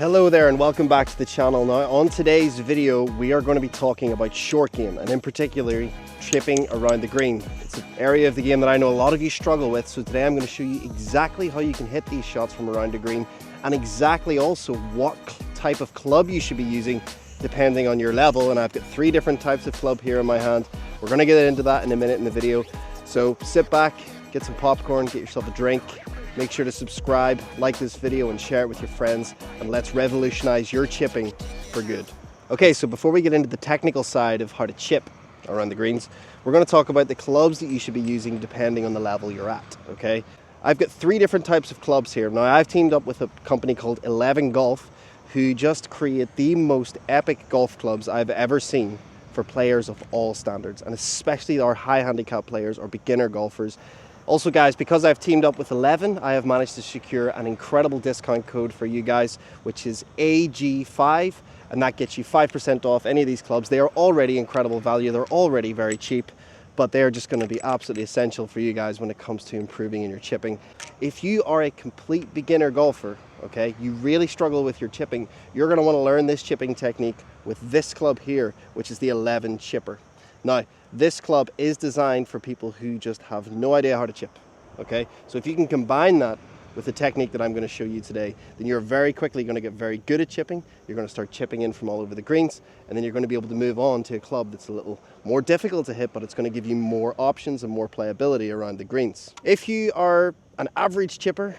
Hello there and welcome back to the channel. Now on today's video we are going to be talking about short game and in particular chipping around the green. It's an area of the game that I know a lot of you struggle with, so today I'm going to show you exactly how you can hit these shots from around the green and exactly also what type of club you should be using depending on your level. And I've got 3 different types of club here in my hand. We're going to get into that in a minute in the video, so sit back, get some popcorn, get yourself a drink. Make sure to subscribe, like this video and share it with your friends, and let's revolutionize your chipping for good. Okay, so before we get into the technical side of how to chip around the greens, we're going to talk about the clubs that you should be using depending on the level you're at, okay? I've got 3 different types of clubs here. Now I've teamed up with a company called 11 Golf who just create the most epic golf clubs I've ever seen for players of all standards, and especially our high handicap players or beginner golfers. Also guys, because I've teamed up with 11, I have managed to secure an incredible discount code for you guys, which is AG5, and that gets you 5% off any of these clubs. They are already incredible value, they're already very cheap, but they're just going to be absolutely essential for you guys when it comes to improving in your chipping. If you are a complete beginner golfer, okay, you really struggle with your chipping, you're going to want to learn this chipping technique with this club here, which is the 11 chipper. Now, this club is designed for people who just have no idea how to chip, okay? So if you can combine that with the technique that I'm going to show you today, then you're very quickly going to get very good at chipping. You're going to start chipping in from all over the greens, and then you're going to be able to move on to a club that's a little more difficult to hit, but it's going to give you more options and more playability around the greens. If you are an average chipper,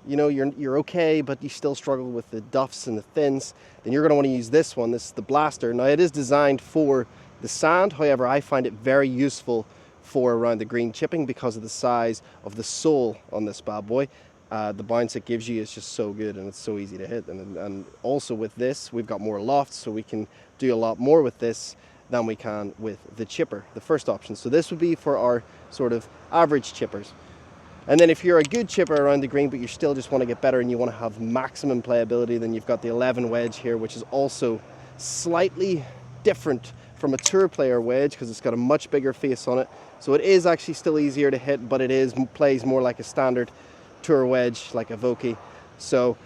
you know, you're okay, but you still struggle with the duffs and the thins, then you're going to want to use this one. This is the Blaster. Now it is designed for the sand, however, I find it very useful for around the green chipping because of the size of the sole on this bad boy. The bounce it gives you is just so good and it's so easy to hit. And also with this, we've got more loft, so we can do a lot more with this than we can with the chipper, the first option. So this would be for our sort of average chippers. And then if you're a good chipper around the green, but you still just want to get better and you want to have maximum playability, then you've got the 11 wedge here, which is also slightly different from a tour player wedge because it's got a much bigger face on it. So it is actually still easier to hit, but it plays more like a standard tour wedge, like a Vokey. So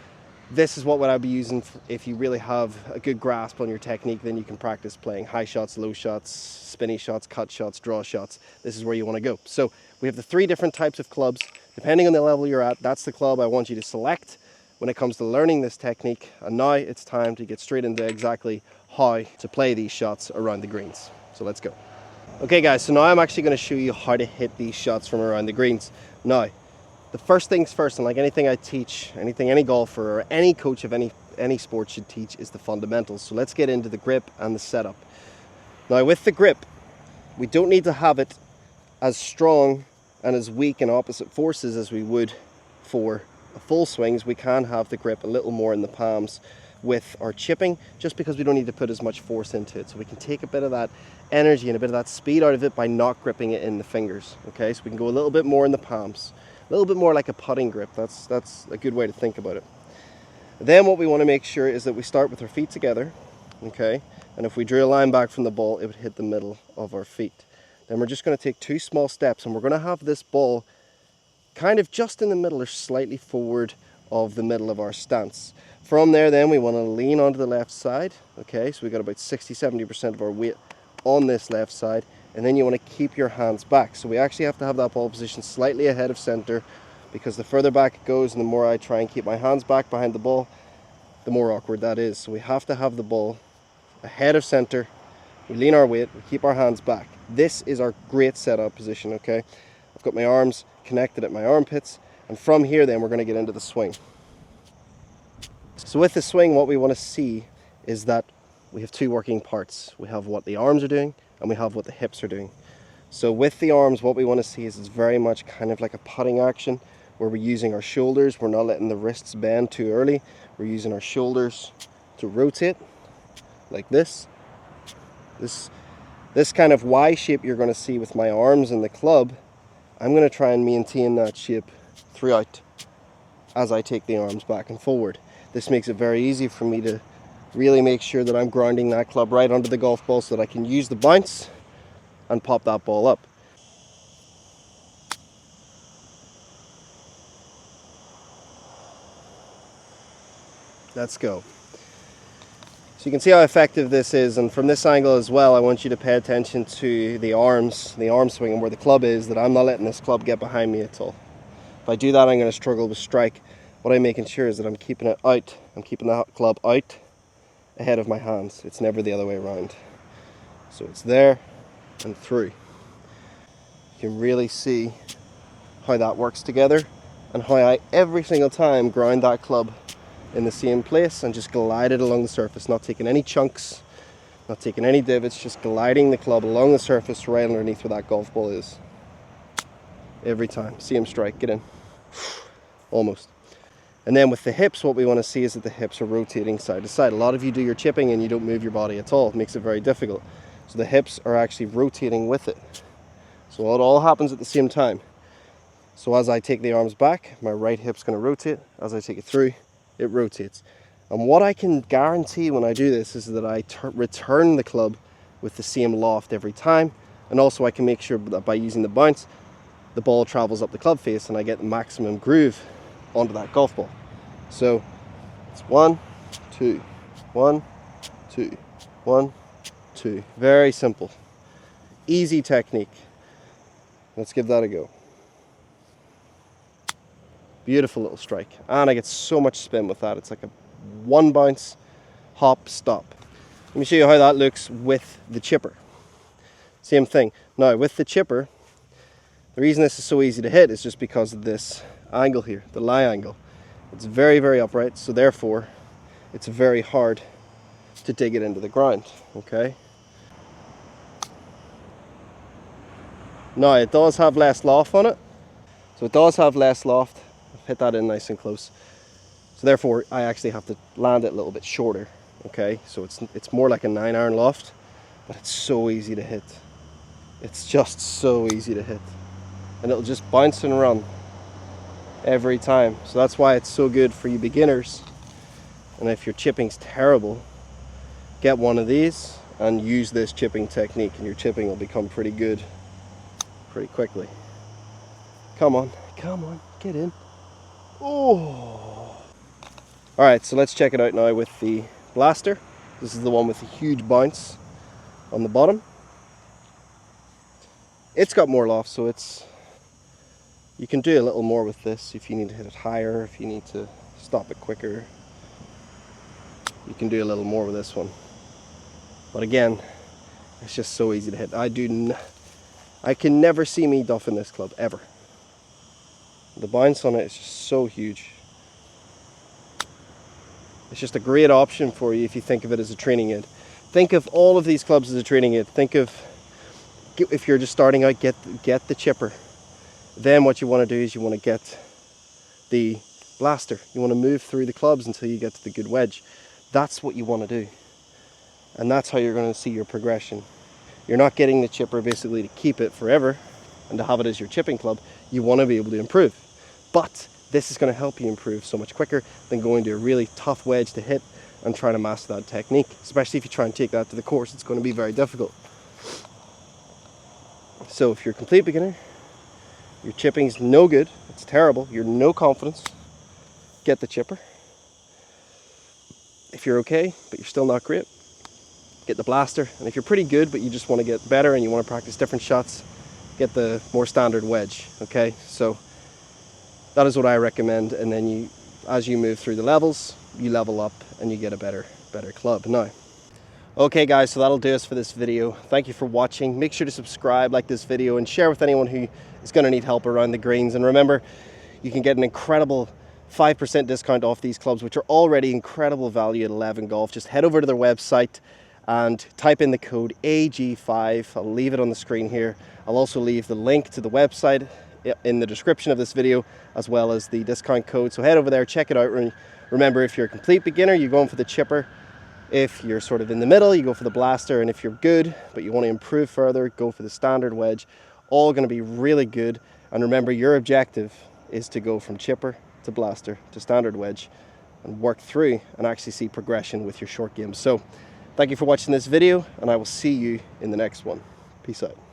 this is what I'd be using if you really have a good grasp on your technique. Then you can practice playing high shots, low shots, spinny shots, cut shots, draw shots. This is where you want to go. So we have the 3 different types of clubs. Depending on the level you're at, that's the club I want you to select when it comes to learning this technique. And now it's time to get straight into exactly how to play these shots around the greens. So let's go. Okay guys, so now I'm actually going to show you how to hit these shots from around the greens. Now, the first things first, and like anything I teach, anything any golfer or any coach of any sport should teach, is the fundamentals. So let's get into the grip and the setup. Now with the grip, we don't need to have it as strong and as weak in opposite forces as we would for a full swings. We can have the grip a little more in the palms with our chipping, just because we don't need to put as much force into it. So we can take a bit of that energy and a bit of that speed out of it by not gripping it in the fingers. Okay, so we can go a little bit more in the palms, a little bit more like a putting grip. That's a good way to think about it. Then what we want to make sure is that we start with our feet together, okay, and if we drew a line back from the ball, it would hit the middle of our feet. Then we're just going to take 2 small steps, and we're going to have this ball kind of just in the middle or slightly forward of the middle of our stance. From there then we want to lean onto the left side, okay, so we got about 60-70% of our weight on this left side, and then you want to keep your hands back. So we actually have to have that ball position slightly ahead of center, because the further back it goes and the more I try and keep my hands back behind the ball, the more awkward that is. So we have to have the ball ahead of center, we lean our weight, we keep our hands back. This is our great setup position, okay. I've got my arms connected at my armpits, and from here then we're going to get into the swing. So with the swing, what we want to see is that we have 2 working parts. We have what the arms are doing and we have what the hips are doing. So with the arms, what we want to see is it's very much kind of like a putting action where we're using our shoulders. We're not letting the wrists bend too early. We're using our shoulders to rotate like this. This kind of Y shape you're going to see with my arms and the club, I'm going to try and maintain that shape throughout as I take the arms back and forward. This makes it very easy for me to really make sure that I'm grounding that club right onto the golf ball so that I can use the bounce and pop that ball up. Let's go. So you can see how effective this is, and from this angle as well, I want you to pay attention to the arm swing and where the club is, that I'm not letting this club get behind me at all. If I do that, I'm going to struggle with strike. What I'm making sure is that I'm keeping it out. I'm keeping the club out ahead of my hands. It's never the other way around. So it's there and through. You can really see how that works together, and how I every single time ground that club in the same place and just glide it along the surface, not taking any chunks, not taking any divots, just gliding the club along the surface right underneath where that golf ball is. Every time. Same strike, get in. Almost. And then with the hips, what we want to see is that the hips are rotating side to side. A lot of you do your chipping and you don't move your body at all. It makes it very difficult. So the hips are actually rotating with it. So it all happens at the same time. So as I take the arms back, my right hip's going to rotate. As I take it through, it rotates. And what I can guarantee when I do this is that I return the club with the same loft every time. And also I can make sure that by using the bounce, the ball travels up the club face and I get the maximum groove onto that golf ball. So it's 1, 2, 1, 2, 1, 2. Very simple. Easy technique. Let's give that a go. Beautiful little strike. And I get so much spin with that. It's like a one bounce, hop, stop. Let me show you how that looks with the chipper. Same thing. Now with the chipper, the reason this is so easy to hit is just because of this angle here, the lie angle. It's very, very upright, so therefore it's very hard to dig it into the ground, okay? Now it does have less loft on it, so it does have less loft. I've hit that in nice and close. So therefore I actually have to land it a little bit shorter, okay? So it's more like a 9-iron loft, but it's so easy to hit. It's just so easy to hit. And it'll just bounce and run every time. So that's why it's so good for you beginners. And if your chipping's terrible, get one of these and use this chipping technique, and your chipping will become pretty good pretty quickly. Come on, get in. Oh! Alright, so let's check it out now with the blaster. This is the one with the huge bounce on the bottom. It's got more loft, so you can do a little more with this if you need to hit it higher, if you need to stop it quicker. You can do a little more with this one. But again, it's just so easy to hit. I can never see me duffing this club, ever. The bounce on it is just so huge. It's just a great option for you if you think of it as a training aid. Think of all of these clubs as a training aid. Think of, if you're just starting out, get the chipper. Then what you want to do is you want to get the blaster. You want to move through the clubs until you get to the good wedge. That's what you want to do. And that's how you're going to see your progression. You're not getting the chipper basically to keep it forever and to have it as your chipping club. You want to be able to improve. But this is going to help you improve so much quicker than going to a really tough wedge to hit and trying to master that technique. Especially if you try and take that to the course, it's going to be very difficult. So if you're a complete beginner, your chipping's no good, it's terrible, you're no confidence, get the chipper. If you're okay, but you're still not great, get the blaster. And if you're pretty good, but you just want to get better and you want to practice different shots, get the more standard wedge, okay? So that is what I recommend. And then as you move through the levels, you level up and you get a better club. Now, okay guys, so that'll do us for this video. Thank you for watching. Make sure to subscribe, like this video, and share with anyone who is going to need help around the greens. And remember, you can get an incredible 5% discount off these clubs, which are already incredible value at 11 Golf. Just head over to their website and type in the code AG5. I'll leave it on the screen here. I'll also leave the link to the website in the description of this video, as well as the discount code. So head over there, check it out. Remember, if you're a complete beginner, you're going for the chipper. If you're sort of in the middle, you go for the blaster. And if you're good, but you want to improve further, go for the standard wedge. All going to be really good. And remember, your objective is to go from chipper to blaster to standard wedge and work through and actually see progression with your short game. So thank you for watching this video, and I will see you in the next one. Peace out.